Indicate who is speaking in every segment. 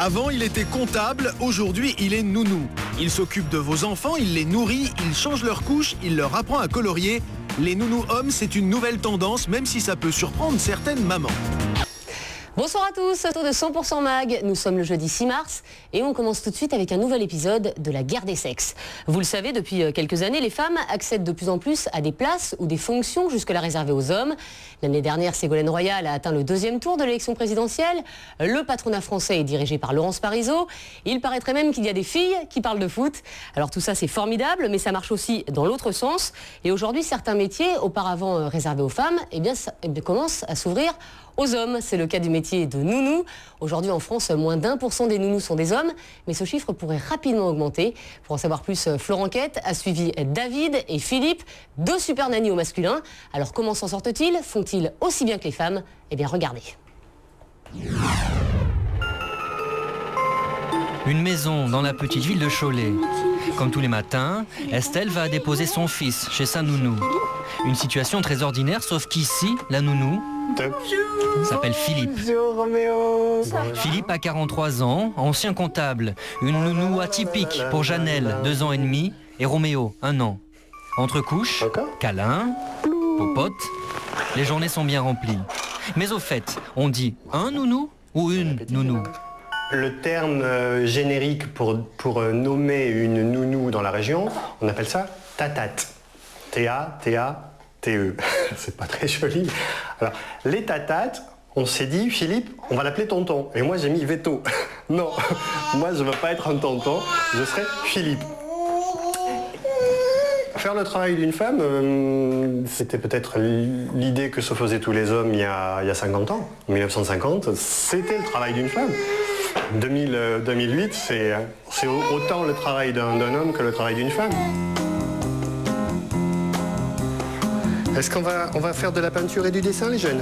Speaker 1: Avant, il était comptable, aujourd'hui, il est nounou. Il s'occupe de vos enfants, il les nourrit, il change leurs couches, il leur apprend à colorier. Les nounous hommes, c'est une nouvelle tendance, même si ça peut surprendre certaines mamans.
Speaker 2: Bonsoir à tous, autour de 100% Mag, nous sommes le jeudi 6 mars et on commence tout de suite avec un nouvel épisode de la guerre des sexes. Vous le savez, depuis quelques années, les femmes accèdent de plus en plus à des places ou des fonctions jusque-là réservées aux hommes. L'année dernière, Ségolène Royal a atteint le 2e tour de l'élection présidentielle. Le patronat français est dirigé par Laurence Parisot. Il paraîtrait même qu'il y a des filles qui parlent de foot. Alors tout ça, c'est formidable, mais ça marche aussi dans l'autre sens. Et aujourd'hui, certains métiers, auparavant réservés aux femmes, commencent à s'ouvrir aux hommes. C'est le cas du métier de nounou. Aujourd'hui en France, moins d'1% des nounous sont des hommes, mais ce chiffre pourrait rapidement augmenter. Pour en savoir plus, Florent Quête a suivi David et Philippe, 2 super nannies au masculin. Alors comment s'en sortent-ils? Font-ils aussi bien que les femmes? Eh bien regardez.
Speaker 3: Une maison dans la petite ville de Cholet. Comme tous les matins, Estelle va déposer son fils chez sa nounou. Une situation très ordinaire, sauf qu'ici, la nounou s'appelle Philippe.
Speaker 4: Bonjour Roméo.
Speaker 3: Philippe a 43 ans, ancien comptable. Une nounou atypique pour Janelle, 2 ans et demi, et Roméo, 1 an. Entre couches, câlin, popote, les journées sont bien remplies. Mais au fait, on dit un nounou ou une nounou?
Speaker 4: Le terme générique pour nommer une nounou dans la région, on appelle ça tatate. T-A-T-A-T-E. C'est pas très joli. Alors, les tatates, on s'est dit, Philippe, on va l'appeler tonton. Et moi, j'ai mis veto. Non, moi, je ne veux pas être un tonton, je serai Philippe. Faire le travail d'une femme, c'était peut-être l'idée que se faisaient tous les hommes il y a 50 ans. En 1950, c'était le travail d'une femme. 2008, c'est autant le travail d'un homme que le travail d'une femme. Est-ce qu'on va faire de la peinture et du dessin, les jeunes?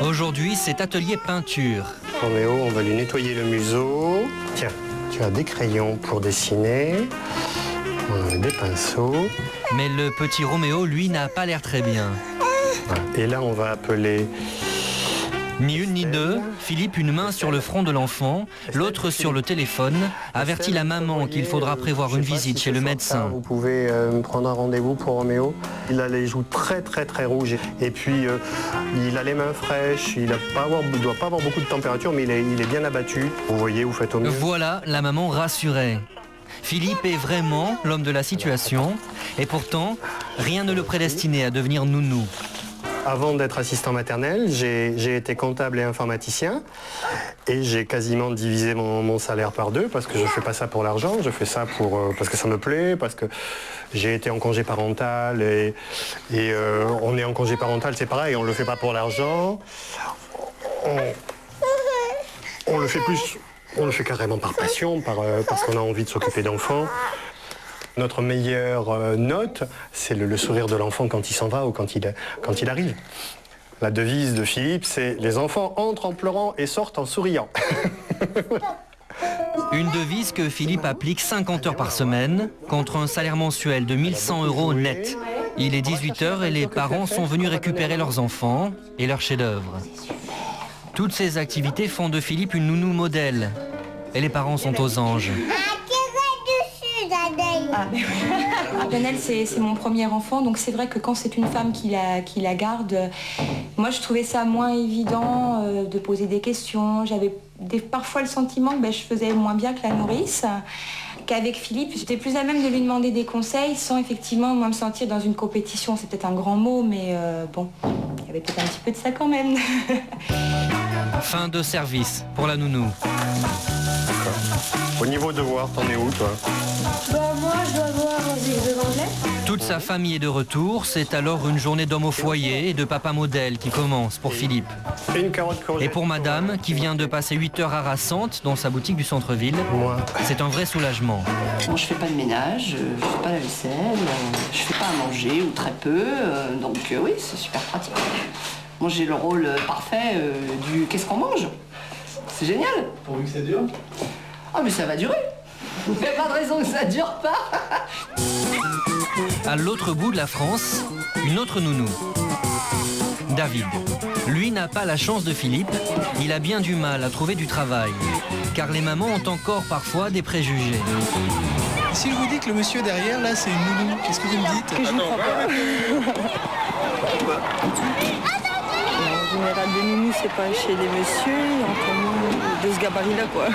Speaker 3: Aujourd'hui, c'est atelier peinture.
Speaker 4: Roméo, on va lui nettoyer le museau. Tiens, tu as des crayons pour dessiner. On a des pinceaux.
Speaker 3: Mais le petit Roméo, lui, n'a pas l'air très bien.
Speaker 4: Et là, on va appeler...
Speaker 3: Ni une ni deux, Philippe, une main sur le front de l'enfant, l'autre sur le téléphone, avertit la maman qu'il faudra prévoir une visite chez le médecin.
Speaker 4: Vous pouvez prendre un rendez-vous pour Roméo. Il a les joues très rouges. Et puis, il a les mains fraîches. Il ne doit pas avoir beaucoup de température, mais il est bien abattu. Vous voyez, vous faites au mieux.
Speaker 3: Voilà, la maman rassurée. Philippe est vraiment l'homme de la situation. Et pourtant, rien ne le prédestinait à devenir nounou.
Speaker 4: Avant d'être assistant maternel, j'ai été comptable et informaticien et j'ai quasiment divisé mon salaire par 2 parce que je ne fais pas ça pour l'argent, je fais ça parce que ça me plaît, parce que j'ai été en congé parental et on est en congé parental, c'est pareil, on ne le fait pas pour l'argent, on le fait carrément par passion, parce qu'on a envie de s'occuper d'enfants. Notre meilleure note, c'est le sourire de l'enfant quand il s'en va ou quand il arrive. La devise de Philippe, c'est « Les enfants entrent en pleurant et sortent en souriant ».
Speaker 3: Une devise que Philippe applique 50 heures par semaine, contre un salaire mensuel de 1 100 € net. Il est 18 h et les parents sont venus récupérer leurs enfants et leurs chefs-d'œuvre. Toutes ces activités font de Philippe une nounou modèle. Et les parents sont aux anges.
Speaker 5: Janelle, c'est mon premier enfant, donc c'est vrai que quand c'est une femme qui la garde, moi je trouvais ça moins évident de poser des questions. J'avais parfois le sentiment que je faisais moins bien que la nourrice. Qu'avec Philippe, j'étais plus à même de lui demander des conseils sans effectivement moi me sentir dans une compétition. C'est peut-être un grand mot, mais bon, il y avait peut-être un petit peu de ça quand même.
Speaker 3: Fin de service pour la nounou.
Speaker 4: Au niveau devoir, t'en es où, toi?
Speaker 5: Moi, je dois avoir des examens d'anglais.
Speaker 3: Toute sa famille est de retour. C'est alors une journée d'homme au foyer et de papa modèle qui commence pour Philippe. Et pour madame, qui vient de passer 8 heures harassante dans sa boutique du centre-ville, c'est un vrai soulagement.
Speaker 6: Moi, je fais pas de ménage, je fais pas la vaisselle, je fais pas à manger ou très peu. Donc oui, c'est super pratique. Moi, j'ai le rôle parfait du qu'est-ce qu'on mange. C'est génial.
Speaker 7: Pourvu que ça dure.
Speaker 6: Ah mais ça va durer. Il n'y a pas de raison que ça dure pas.
Speaker 3: À l'autre bout de la France, une autre nounou. David. Lui n'a pas la chance de Philippe, il a bien du mal à trouver du travail, car les mamans ont encore parfois des préjugés.
Speaker 7: Si je vous dis que le monsieur derrière, là, c'est une nounou, qu'est-ce que vous me dites?
Speaker 8: Que je ne crois pas. En général, des nounous, c'est pas chez les messieurs, et encore moins de ce gabarit-là, quoi.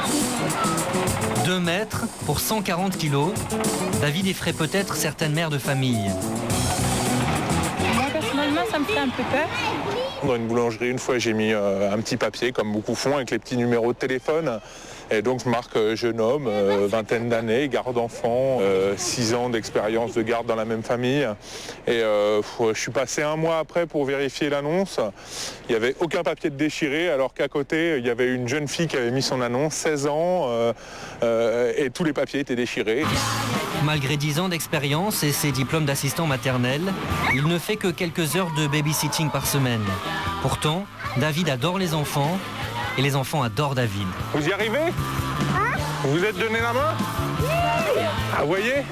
Speaker 3: 2 mètres pour 140 kilos, David effraie peut-être certaines mères de famille.
Speaker 8: Moi, personnellement, ça me fait un peu peur.
Speaker 9: Dans une boulangerie, une fois, j'ai mis un petit papier, comme beaucoup font, avec les petits numéros de téléphone. Et donc, je marque jeune homme, vingtaine d'années, garde d'enfant, 6 ans d'expérience de garde dans la même famille. Et je suis passé 1 mois après pour vérifier l'annonce. Il n'y avait aucun papier de déchiré, alors qu'à côté, il y avait une jeune fille qui avait mis son annonce, 16 ans, et tous les papiers étaient déchirés.
Speaker 3: Malgré 10 ans d'expérience et ses diplômes d'assistant maternel, il ne fait que quelques heures de babysitting par semaine. Pourtant, David adore les enfants et les enfants adorent David.
Speaker 9: Vous y arrivez? Vous vous êtes donné la main? Ah, vous voyez?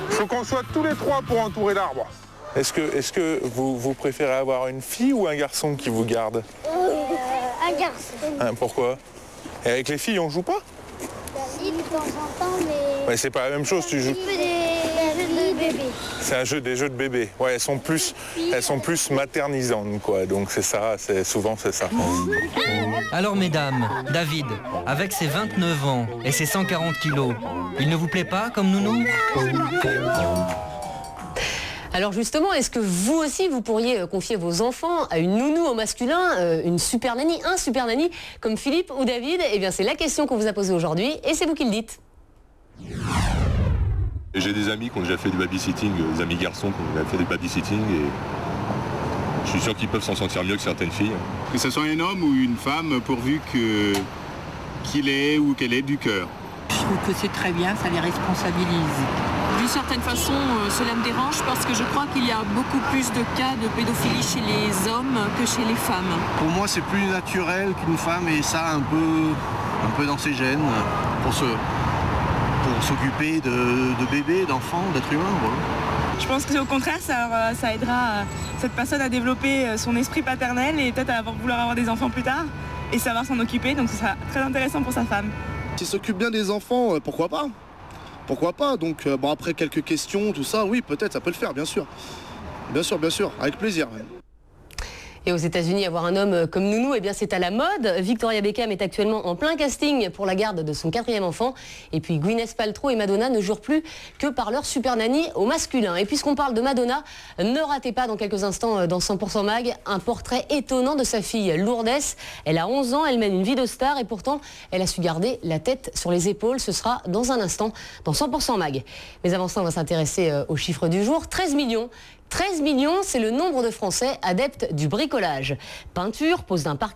Speaker 9: Il faut qu'on soit tous les 3 pour entourer l'arbre. Est-ce que vous préférez avoir une fille ou un garçon qui vous garde?
Speaker 10: Un garçon.
Speaker 9: Hein, pourquoi? Et avec les filles, on joue pas?
Speaker 10: Si, de temps en temps, mais...
Speaker 9: Ouais, c'est pas la même chose, tu joues.
Speaker 10: Des jeux de bébé.
Speaker 9: C'est des jeux de bébé. Ouais, elles sont plus maternisantes, quoi. Donc c'est ça, souvent c'est ça.
Speaker 3: Alors mesdames, David, avec ses 29 ans et ses 140 kilos, il ne vous plaît pas comme nounou?
Speaker 2: Alors justement, est-ce que vous aussi, vous pourriez confier vos enfants à une nounou au masculin, une super nanny, un super nanny, comme Philippe ou David? Eh bien, c'est la question qu'on vous a posée aujourd'hui et c'est vous qui le dites.
Speaker 11: J'ai des amis qui ont déjà fait du babysitting, des amis garçons qui ont déjà fait du babysitting et je suis sûr qu'ils peuvent s'en sentir mieux que certaines filles.
Speaker 12: Que ce soit un homme ou une femme, pourvu qu'il ait ou qu'elle ait du cœur.
Speaker 13: Je trouve que c'est très bien, ça les responsabilise.
Speaker 14: D'une certaine façon, cela me dérange parce que je crois qu'il y a beaucoup plus de cas de pédophilie chez les hommes que chez les femmes.
Speaker 15: Pour moi, c'est plus naturel qu'une femme ait ça un peu dans ses gènes pour s'occuper de bébés, d'enfants, d'êtres humains. Voilà.
Speaker 16: Je pense que au contraire, ça aidera cette personne à développer son esprit paternel et peut-être à vouloir avoir des enfants plus tard et savoir s'en occuper. Donc ce sera très intéressant pour sa femme.
Speaker 17: S'il s'occupe bien des enfants, pourquoi pas? Pourquoi pas? Donc bon, après quelques questions, tout ça, oui, peut-être, ça peut le faire, bien sûr. Bien sûr, avec plaisir.
Speaker 2: Et aux États-Unis, avoir un homme comme nounou, eh bien c'est à la mode. Victoria Beckham est actuellement en plein casting pour la garde de son 4e enfant. Et puis Gwyneth Paltrow et Madonna ne jurent plus que par leur super nanny au masculin. Et puisqu'on parle de Madonna, ne ratez pas dans quelques instants dans 100% Mag un portrait étonnant de sa fille Lourdes. Elle a 11 ans, elle mène une vie de star et pourtant elle a su garder la tête sur les épaules. Ce sera dans un instant dans 100% Mag. Mais avant ça, on va s'intéresser aux chiffres du jour. 13 millions. 13 millions, c'est le nombre de Français adeptes du bricolage. Peinture, pose d'un parquet.